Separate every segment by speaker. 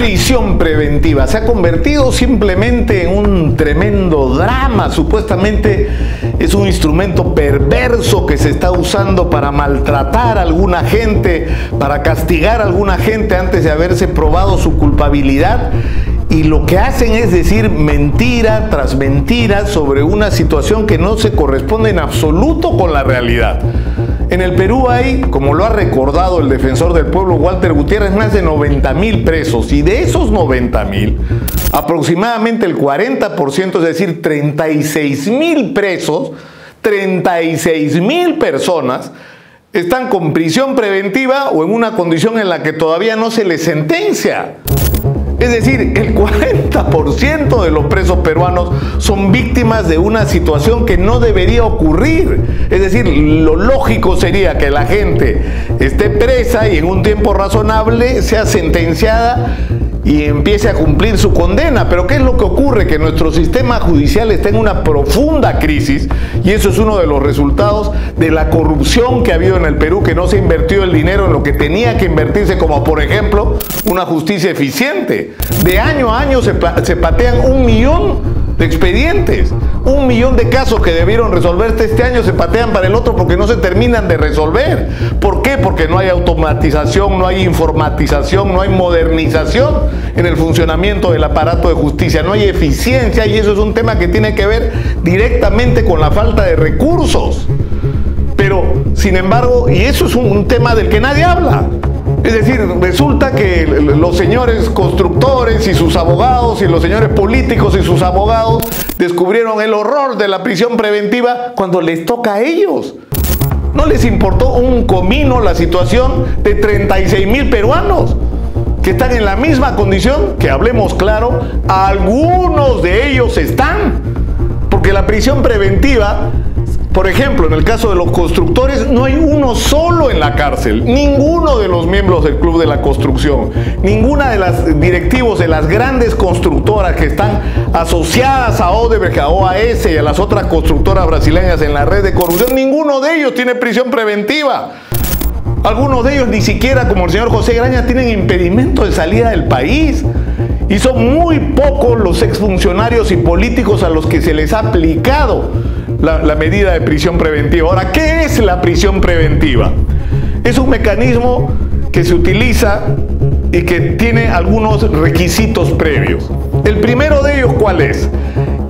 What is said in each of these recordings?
Speaker 1: prisión preventiva? Se ha convertido simplemente en un tremendo drama. Supuestamente es un instrumento perverso que se está usando para maltratar a alguna gente, para castigar a alguna gente antes de haberse probado su culpabilidad. Y lo que hacen es decir mentira tras mentira sobre una situación que no se corresponde en absoluto con la realidad. En el Perú hay, como lo ha recordado el defensor del pueblo Walter Gutiérrez, más de 90.000 presos, y de esos 90.000, aproximadamente el 40%, es decir, 36.000 presos, 36.000 personas, están con prisión preventiva o en una condición en la que todavía no se les sentencia. Es decir, el 40% de los presos peruanos son víctimas de una situación que no debería ocurrir. Es decir, lo lógico sería que la gente esté presa y en un tiempo razonable sea sentenciada y empiece a cumplir su condena. Pero ¿qué es lo que ocurre? Que nuestro sistema judicial está en una profunda crisis, y eso es uno de los resultados de la corrupción que ha habido en el Perú, que no se ha invertido el dinero en lo que tenía que invertirse, como por ejemplo una justicia eficiente. De año a año se patean 1 millón de expedientes, 1 millón de casos que debieron resolverse este año se patean para el otro porque no se terminan de resolver. ¿Por qué? Porque no hay automatización, no hay informatización, no hay modernización en el funcionamiento del aparato de justicia, no hay eficiencia, y eso es un tema que tiene que ver directamente con la falta de recursos. Pero, sin embargo, y eso es un tema del que nadie habla. Es decir, resulta que los señores constructores y sus abogados y los señores políticos y sus abogados descubrieron el horror de la prisión preventiva cuando les toca a ellos. No les importó un comino la situación de 36.000 peruanos que están en la misma condición, que hablemos claro, algunos de ellos están. Porque la prisión preventiva, por ejemplo, en el caso de los constructores, no hay uno solo en la cárcel. Ninguno de los miembros del Club de la Construcción, ninguna de las directivos de las grandes constructoras que están asociadas a Odebrecht, a OAS y a las otras constructoras brasileñas en la red de corrupción, ninguno de ellos tiene prisión preventiva. Algunos de ellos ni siquiera, como el señor José Graña, tienen impedimento de salida del país. Y son muy pocos los exfuncionarios y políticos a los que se les ha aplicado la medida de prisión preventiva. Ahora, ¿qué es la prisión preventiva? Es un mecanismo que se utiliza y que tiene algunos requisitos previos. El primero de ellos, ¿cuál es?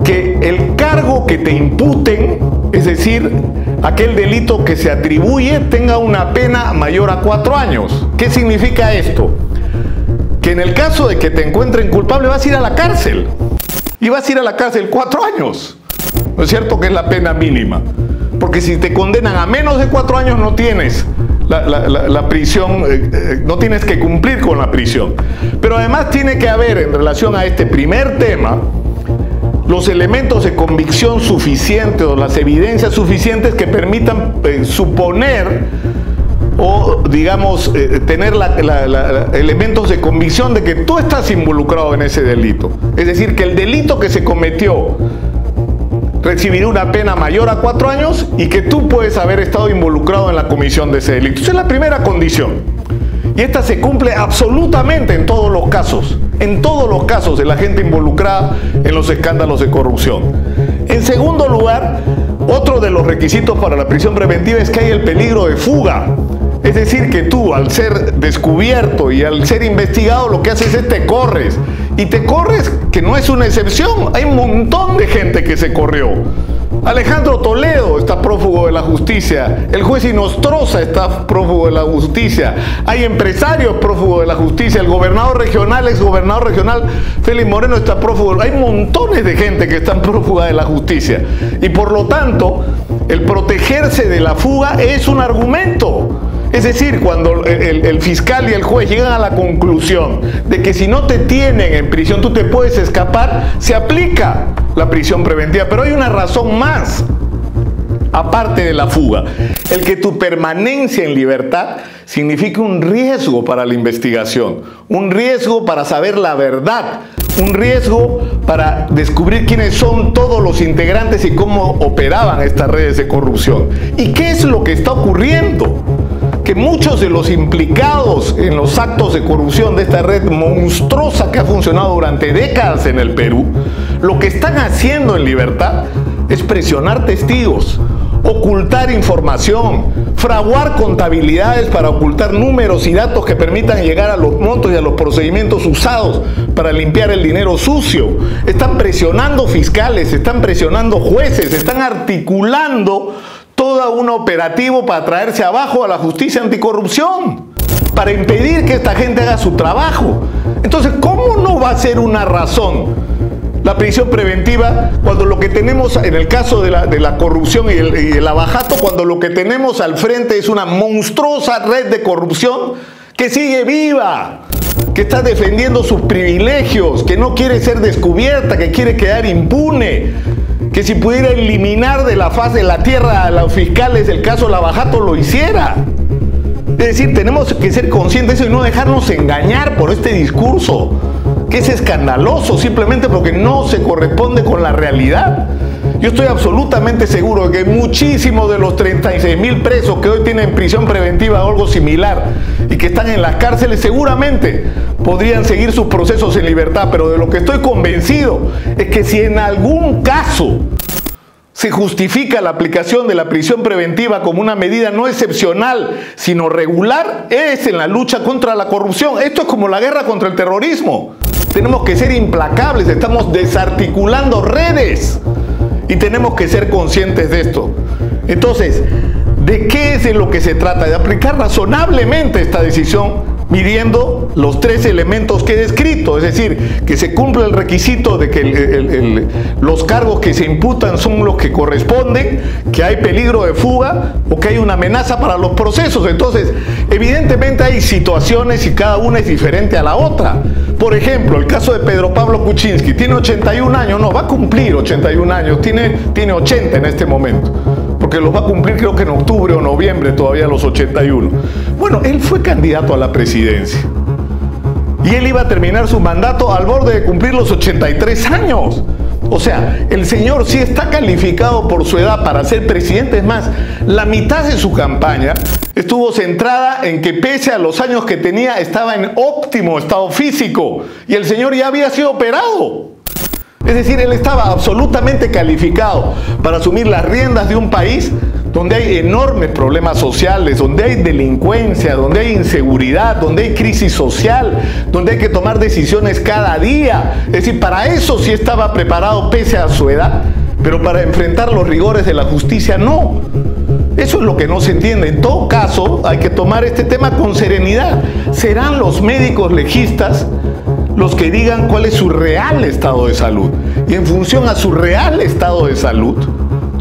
Speaker 1: Que el cargo que te imputen, es decir, aquel delito que se atribuye, tenga una pena mayor a 4 años. ¿Qué significa esto? Que en el caso de que te encuentren culpable vas a ir a la cárcel. Y vas a ir a la cárcel 4 años. ¿No es cierto que es la pena mínima? Porque si te condenan a menos de 4 años no tienes la prisión, no tienes que cumplir con la prisión. Pero además tiene que haber, en relación a este primer tema, los elementos de convicción suficientes o las evidencias suficientes que permitan suponer o, digamos, tener elementos de convicción de que tú estás involucrado en ese delito. Es decir, que el delito que se cometió recibirá una pena mayor a 4 años y que tú puedes haber estado involucrado en la comisión de ese delito. Esa es la primera condición. Y esta se cumple absolutamente en todos los casos. En todos los casos de la gente involucrada en los escándalos de corrupción. En segundo lugar, otro de los requisitos para la prisión preventiva es que hay el peligro de fuga. Es decir, que tú, al ser descubierto y al ser investigado, lo que haces es te corres. Y te corres, que no es una excepción. Hay un montón de gente que se corrió. Alejandro Toledo está prófugo de la justicia. El juez Inostroza está prófugo de la justicia. Hay empresarios prófugos de la justicia. El gobernador regional, exgobernador regional, Félix Moreno, está prófugo. Hay montones de gente que están prófuga de la justicia. Y por lo tanto, el protegerse de la fuga es un argumento. Es decir, cuando el fiscal y el juez llegan a la conclusión de que si no te tienen en prisión tú te puedes escapar, se aplica la prisión preventiva. Pero hay una razón más, aparte de la fuga. El que tu permanencia en libertad significa un riesgo para la investigación, un riesgo para saber la verdad, un riesgo para descubrir quiénes son todos los integrantes y cómo operaban estas redes de corrupción. ¿Y qué es lo que está ocurriendo? Que que muchos de los implicados en los actos de corrupción de esta red monstruosa que ha funcionado durante décadas en el Perú, lo que están haciendo en libertad es presionar testigos, ocultar información, fraguar contabilidades para ocultar números y datos que permitan llegar a los montos y a los procedimientos usados para limpiar el dinero sucio. Están presionando fiscales, están presionando jueces, están articulando todo un operativo para traerse abajo a la justicia anticorrupción, para impedir que esta gente haga su trabajo. Entonces, ¿cómo no va a ser una razón la prisión preventiva cuando lo que tenemos en el caso de la corrupción y el abajato, cuando lo que tenemos al frente es una monstruosa red de corrupción que sigue viva, que está defendiendo sus privilegios, que no quiere ser descubierta, que quiere quedar impune, que si pudiera eliminar de la faz de la tierra a los fiscales del caso Lavajato lo hiciera? Es decir, tenemos que ser conscientes de eso y no dejarnos engañar por este discurso, que es escandaloso simplemente porque no se corresponde con la realidad. Yo estoy absolutamente seguro de que muchísimos de los 36.000 presos que hoy tienen prisión preventiva o algo similar y que están en las cárceles seguramente podrían seguir sus procesos en libertad, pero de lo que estoy convencido es que si en algún caso se justifica la aplicación de la prisión preventiva como una medida no excepcional, sino regular, es en la lucha contra la corrupción. Esto es como la guerra contra el terrorismo. Tenemos que ser implacables, estamos desarticulando redes y tenemos que ser conscientes de esto. Entonces, ¿de qué es de lo que se trata? De aplicar razonablemente esta decisión midiendo los tres elementos que he descrito, es decir, que se cumpla el requisito de que los cargos que se imputan son los que corresponden, que hay peligro de fuga o que hay una amenaza para los procesos. Entonces, evidentemente hay situaciones y cada una es diferente a la otra. Por ejemplo, el caso de Pedro Pablo Kuczynski, tiene 81 años, no, va a cumplir 81 años, tiene 80 en este momento, porque los va a cumplir creo que en octubre o noviembre todavía los 81. Bueno, él fue candidato a la presidencia y él iba a terminar su mandato al borde de cumplir los 83 años. O sea, el señor sí está calificado por su edad para ser presidente. Es más, la mitad de su campaña estuvo centrada en que pese a los años que tenía estaba en óptimo estado físico y el señor ya había sido operado. Es decir, él estaba absolutamente calificado para asumir las riendas de un país donde hay enormes problemas sociales, donde hay delincuencia, donde hay inseguridad, donde hay crisis social, donde hay que tomar decisiones cada día. Es decir, para eso sí estaba preparado pese a su edad, pero para enfrentar los rigores de la justicia no. Eso es lo que no se entiende. En todo caso, hay que tomar este tema con serenidad. ¿Serán los médicos legistas los que digan cuál es su real estado de salud? Y en función a su real estado de salud,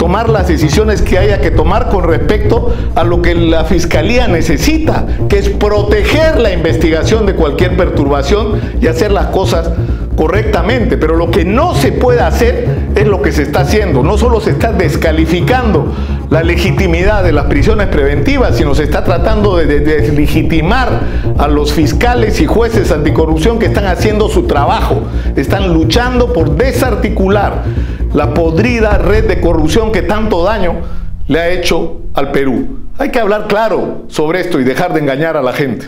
Speaker 1: tomar las decisiones que haya que tomar con respecto a lo que la Fiscalía necesita, que es proteger la investigación de cualquier perturbación y hacer las cosas correctamente. Pero lo que no se puede hacer es lo que se está haciendo. No solo se está descalificando la legitimidad de las prisiones preventivas, sino se está tratando de deslegitimar a los fiscales y jueces anticorrupción que están haciendo su trabajo. Están luchando por desarticular la podrida red de corrupción que tanto daño le ha hecho al Perú. Hay que hablar claro sobre esto y dejar de engañar a la gente.